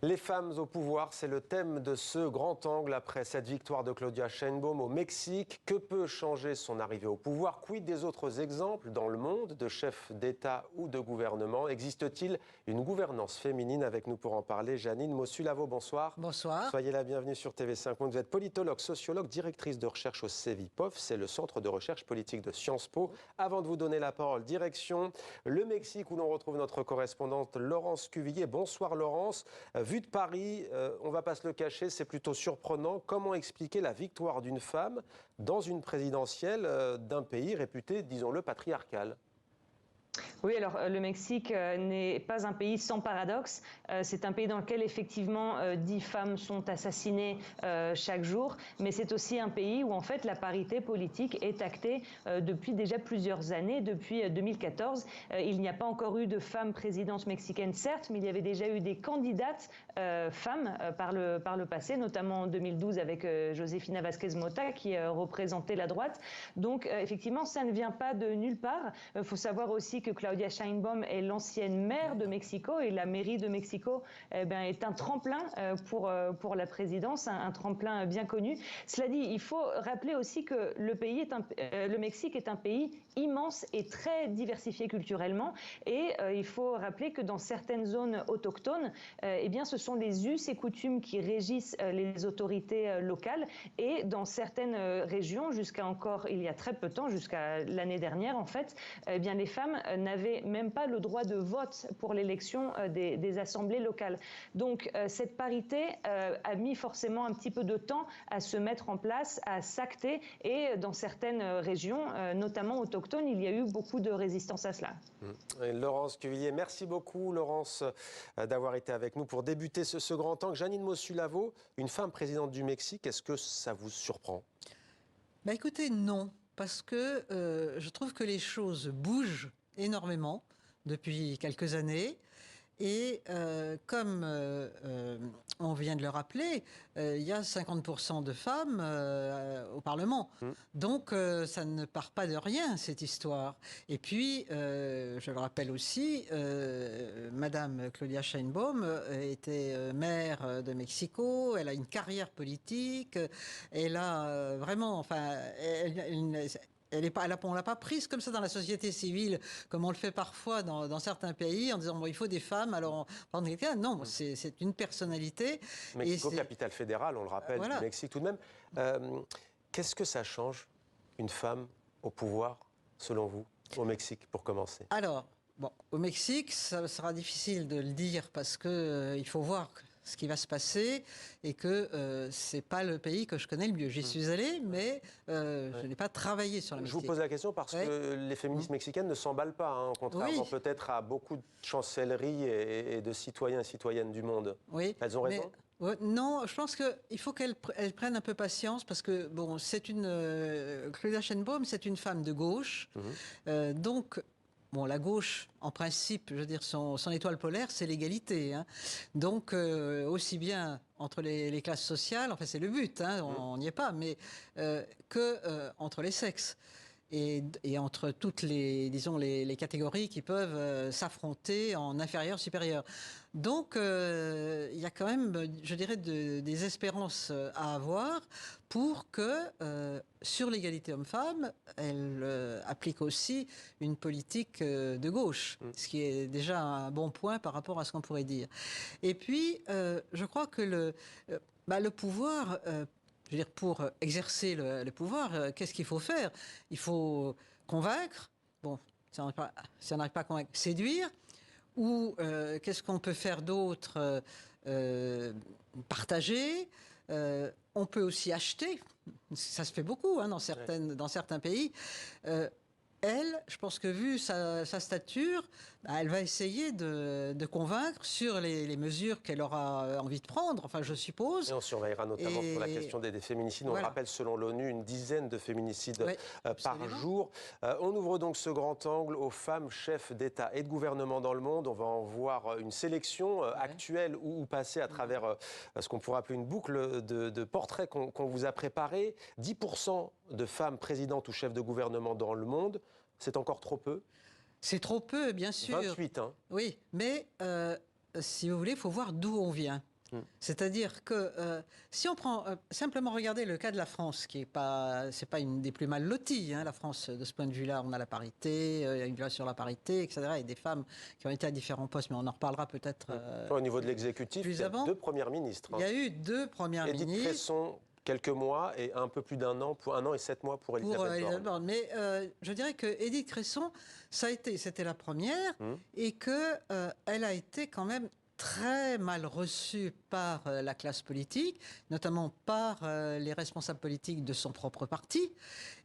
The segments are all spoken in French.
Les femmes au pouvoir, c'est le thème de ce grand angle après cette victoire de Claudia Sheinbaum au Mexique. Que peut changer son arrivée au pouvoir? Quid des autres exemples dans le monde de chefs d'État ou de gouvernement? Existe-t-il une gouvernance féminine? Avec nous pour en parler, Janine Mossulavo, bonsoir. Bonsoir. Soyez la bienvenue sur TV5 Monde. Vous êtes politologue, sociologue, directrice de recherche au CEVIPOF, c'est le centre de recherche politique de Sciences Po. Avant de vous donner la parole, direction le Mexique où l'on retrouve notre correspondante Laurence Cuvillier. Bonsoir Laurence. Vu de Paris, on ne va pas se le cacher, c'est plutôt surprenant. Comment expliquer la victoire d'une femme dans une présidentielle d'un pays réputé, disons-le, patriarcal ? Oui, alors le Mexique n'est pas un pays sans paradoxe. C'est un pays dans lequel effectivement 10 femmes sont assassinées chaque jour, mais c'est aussi un pays où en fait la parité politique est actée depuis déjà plusieurs années, depuis 2014. Il n'y a pas encore eu de femmes présidentes mexicaines, certes, mais il y avait déjà eu des candidates femmes par le passé, notamment en 2012 avec Josefina Vázquez Mota qui représentait la droite. Donc effectivement, ça ne vient pas de nulle part. Il faut savoir aussi que Claudia Sheinbaum est l'ancienne maire de Mexico et la mairie de Mexico est un tremplin pour la présidence, un tremplin bien connu. Cela dit, il faut rappeler aussi que le Mexique est un pays immense et très diversifié culturellement et il faut rappeler que dans certaines zones autochtones, ce sont les us et coutumes qui régissent les autorités locales et dans certaines régions, jusqu'à encore il y a très peu de temps, jusqu'à l'année dernière en fait, les femmes n'avaient même pas le droit de vote pour l'élection des assemblées locales. Donc cette parité a mis forcément un petit peu de temps à se mettre en place, à s'acter et dans certaines régions, notamment autochtones, il y a eu beaucoup de résistance à cela. Et Laurence Cuvillier, merci beaucoup Laurence d'avoir été avec nous pour débuter ce grand angle. Janine Mossulavo, une femme présidente du Mexique, est-ce que ça vous surprend? Écoutez, non, parce que je trouve que les choses bougent énormément depuis quelques années. Et comme on vient de le rappeler, il y a 50% de femmes au Parlement. Donc ça ne part pas de rien, cette histoire. Et puis, je le rappelle aussi, Madame Claudia Sheinbaum était maire de Mexico, elle a une carrière politique, elle a vraiment, on ne l'a pas prise comme ça dans la société civile, comme on le fait parfois dans certains pays, en disant bon, il faut des femmes, alors on prend quelqu'un. Non, c'est une personnalité. Mexico, capitale fédérale, on le rappelle, voilà. Du Mexique tout de même. Qu'est-ce que ça change, une femme au pouvoir, selon vous, au Mexique, pour commencer? Alors, au Mexique, ça sera difficile de le dire parce qu'il faut voir ce qui va se passer et que c'est pas le pays que je connais le mieux. J'y suis allée, mais je n'ai pas travaillé sur le Mexique. Je vous pose la question parce que les féministes mexicaines ne s'emballent pas, contrairement peut-être à beaucoup de chancelleries et de citoyens et citoyennes du monde. Oui, elles ont raison? Non, je pense qu'il faut qu'elles prennent un peu patience parce que, Claudia Sheinbaum, c'est une femme de gauche, donc... la gauche, en principe, je veux dire, son étoile polaire, c'est l'égalité. Donc, aussi bien entre les classes sociales, c'est le but, on n'y est pas, mais entre les sexes. Et entre toutes les catégories qui peuvent s'affronter en inférieur, supérieur. Donc, il y a quand même, je dirais, des espérances à avoir pour que, sur l'égalité homme-femme, elle applique aussi une politique de gauche, ce qui est déjà un bon point par rapport à ce qu'on pourrait dire. Et puis, je crois que le pouvoir... Je veux dire, pour exercer le pouvoir, qu'est-ce qu'il faut faire? Il faut convaincre, si on n'arrive pas à convaincre, séduire, ou qu'est-ce qu'on peut faire d'autre? Partager, on peut aussi acheter, ça se fait beaucoup dans certains pays. Elle, je pense que vu sa stature, elle va essayer de convaincre sur les mesures qu'elle aura envie de prendre, je suppose. Et on surveillera notamment pour la question des féminicides. On le rappelle, selon l'ONU, une dizaine de féminicides par jour. On ouvre donc ce grand angle aux femmes chefs d'État et de gouvernement dans le monde. On va en voir une sélection actuelle ou passée à travers ce qu'on pourrait appeler une boucle de portraits qu'on vous a préparés. 10% de femmes présidentes ou chefs de gouvernement dans le monde. C'est encore trop peu? C'est trop peu, bien sûr. 28, Oui, mais si vous voulez, il faut voir d'où on vient. C'est-à-dire que si on prend simplement regarder le cas de la France, qui c'est pas une des plus mal loties, hein, la France, de ce point de vue-là, on a la parité, il y a une loi sur la parité, etc. Et des femmes qui ont été à différents postes, mais on en reparlera peut-être. Au niveau de l'exécutif, il y a 2 premières ministres. Il y a eu 2 premières ministres. Édith Cresson, quelques mois et un peu plus d'1 an, 1 an et 7 mois pour Elisabeth Borne. Mais je dirais que Édith Cresson, c'était la première et qu'elle a été quand même très mal reçue par la classe politique, notamment par les responsables politiques de son propre parti.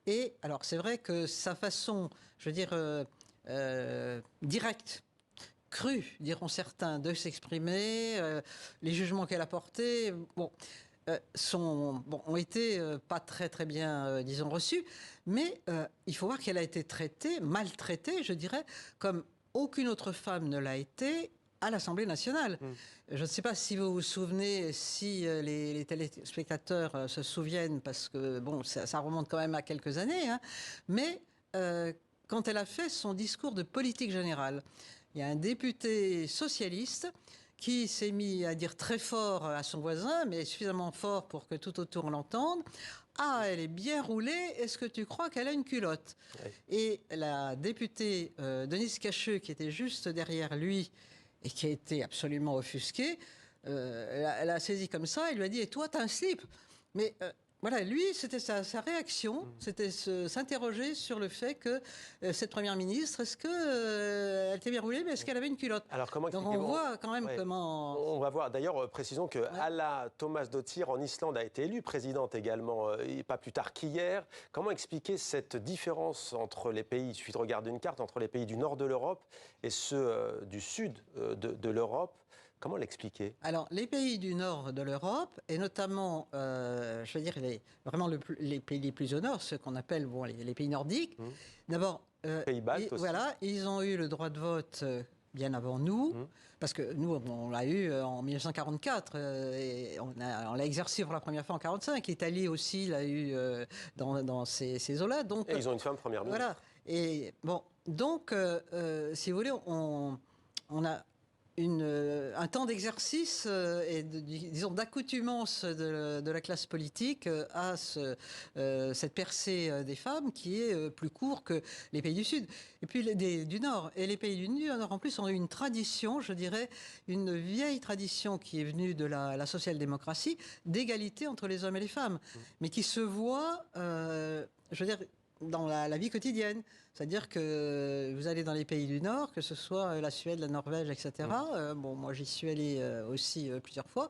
Et alors c'est vrai que sa façon, je veux dire, directe, crue, diront certains, de s'exprimer, les jugements qu'elle a portés, ont été pas très très bien, disons, reçus. Mais il faut voir qu'elle a été maltraitée, je dirais, comme aucune autre femme ne l'a été à l'Assemblée nationale. Je ne sais pas si vous vous souvenez, si les téléspectateurs se souviennent, parce que ça remonte quand même à quelques années, hein, mais quand elle a fait son discours de politique générale, il y a un député socialiste qui s'est mis à dire très fort à son voisin, mais suffisamment fort pour que tout autour l'entende. « Ah, elle est bien roulée, est-ce que tu crois qu'elle a une culotte ?» Et la députée Denise Cacheux, qui était juste derrière lui, et qui a été absolument offusquée, elle a saisi comme ça, elle lui a dit « Et toi, t'as un slip ?» Mais voilà, lui, c'était sa réaction, c'était s'interroger sur le fait que cette première ministre, est-ce qu'elle était bien roulée, mais est-ce qu'elle avait une culotte? Alors comment Donc on voit quand même comment... On va voir, d'ailleurs, précisons que Halla Tomasdottir en Islande a été élue présidente également, pas plus tard qu'hier. Comment expliquer cette différence entre les pays, il suffit de regarder une carte, entre les pays du nord de l'Europe et ceux du sud de l'Europe? Comment l'expliquer? Alors, les pays du nord de l'Europe, et notamment, je veux dire, les pays les plus au nord, ceux qu'on appelle les pays nordiques, d'abord, pays baltes aussi. Voilà, ils ont eu le droit de vote bien avant nous, parce que nous, on l'a eu en 1944, et on l'a exercé pour la première fois en 1945. L'Italie aussi l'a eu dans ces eaux-là. Et ils ont une femme première ministre. Voilà. Et bon, donc, si vous voulez, on a un temps d'exercice et disons d'accoutumance de la classe politique à cette percée des femmes qui est plus court que les pays du Sud. Et puis du Nord. Et les pays du Nord, en plus, ont eu une tradition, je dirais, une vieille tradition qui est venue de la social-démocratie, d'égalité entre les hommes et les femmes, mais qui se voit, je veux dire, dans la vie quotidienne. C'est-à-dire que vous allez dans les pays du Nord, que ce soit la Suède, la Norvège, etc. Moi, j'y suis allé aussi plusieurs fois.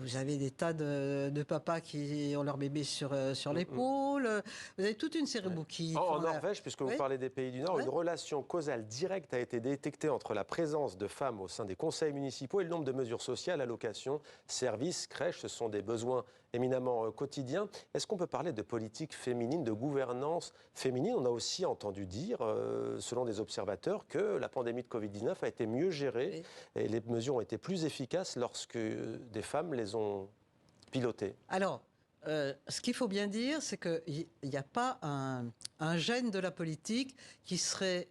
Vous avez des tas de papas qui ont leur bébé sur l'épaule. Vous avez toute une série qui... En Norvège, puisque vous parlez des pays du Nord, une relation causale directe a été détectée entre la présence de femmes au sein des conseils municipaux et le nombre de mesures sociales, allocations, services, crèches. Ce sont des besoins éminemment quotidiens. Est-ce qu'on peut parler de politique féminine, de gouvernance féminine? On a aussi entendu dire, selon des observateurs, que la pandémie de Covid-19 a été mieux gérée et les mesures ont été plus efficaces lorsque des femmes les ont pilotées. Alors, ce qu'il faut bien dire, c'est qu'il n'y a pas un gène de la politique qui serait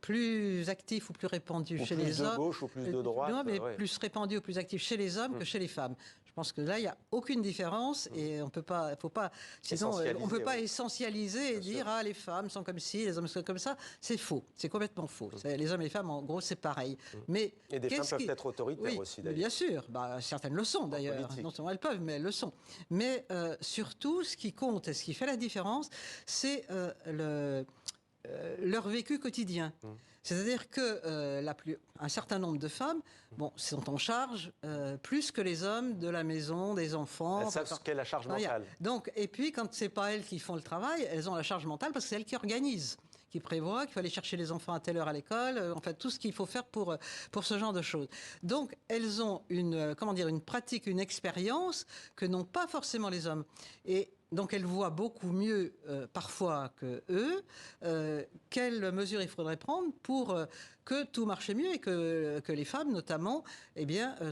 plus actif ou plus répandu chez les hommes. Plus de gauche ou plus de droite. Non, mais plus répandu ou plus actif chez les hommes que chez les femmes. Je pense que là, il n'y a aucune différence et on peut pas, sinon on peut pas essentialiser et dire les femmes sont comme ci, les hommes sont comme ça. C'est faux, c'est complètement faux. Les hommes et les femmes, en gros, c'est pareil. Mais et des femmes peuvent être autoritaires aussi, d'ailleurs. Bien sûr, certaines le sont d'ailleurs. Non seulement elles peuvent, mais elles le sont. Mais surtout, ce qui compte et ce qui fait la différence, c'est leur vécu quotidien. C'est-à-dire que un certain nombre de femmes sont en charge plus que les hommes de la maison, des enfants. Elles savent ce qu'est la charge mentale. Donc, et puis, quand ce n'est pas elles qui font le travail, elles ont la charge mentale parce que c'est elles qui organisent, qui prévoient qu'il faut aller chercher les enfants à telle heure à l'école, enfin tout ce qu'il faut faire pour ce genre de choses. Donc, elles ont une pratique, une expérience que n'ont pas forcément les hommes. Et donc, elles voient beaucoup mieux, parfois, que eux, quelles mesures il faudrait prendre pour que tout marche mieux et que les femmes, notamment,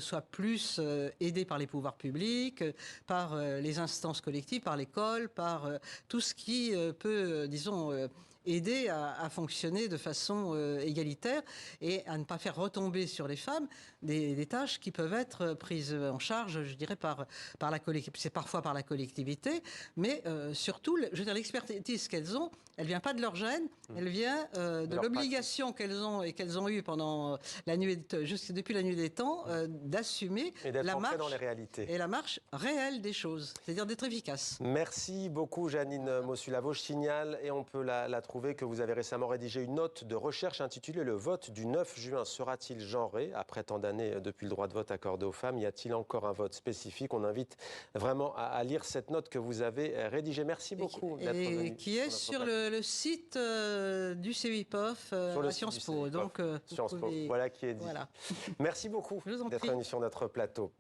soient plus aidées par les pouvoirs publics, par les instances collectives, par l'école, par tout ce qui peut, disons, aider à fonctionner de façon égalitaire et à ne pas faire retomber sur les femmes des tâches qui peuvent être prises en charge, je dirais, par la collectivité. C'est parfois par la collectivité, mais surtout, je veux dire, l'expertise qu'elles ont, elle ne vient pas de leur gène, elle vient de l'obligation qu'elles ont et qu'elles ont eue pendant depuis la nuit des temps d'assumer la marche dans les réalités. Et la marche réelle des choses, c'est-à-dire d'être efficace. Merci beaucoup Janine Mossulavo. Je signale, et on peut la trouver, que vous avez récemment rédigé une note de recherche intitulée « Le vote du 9 juin sera-t-il genré ?» Après tant d'années depuis le droit de vote accordé aux femmes, y a-t-il encore un vote spécifique? On invite vraiment à lire cette note que vous avez rédigée. Merci beaucoup d'être venu. Et qui est sur le site du CEIPOF à Sciences Po. Donc, Sciences Po, voilà qui est dit. Voilà. Merci beaucoup d'être venu sur notre plateau.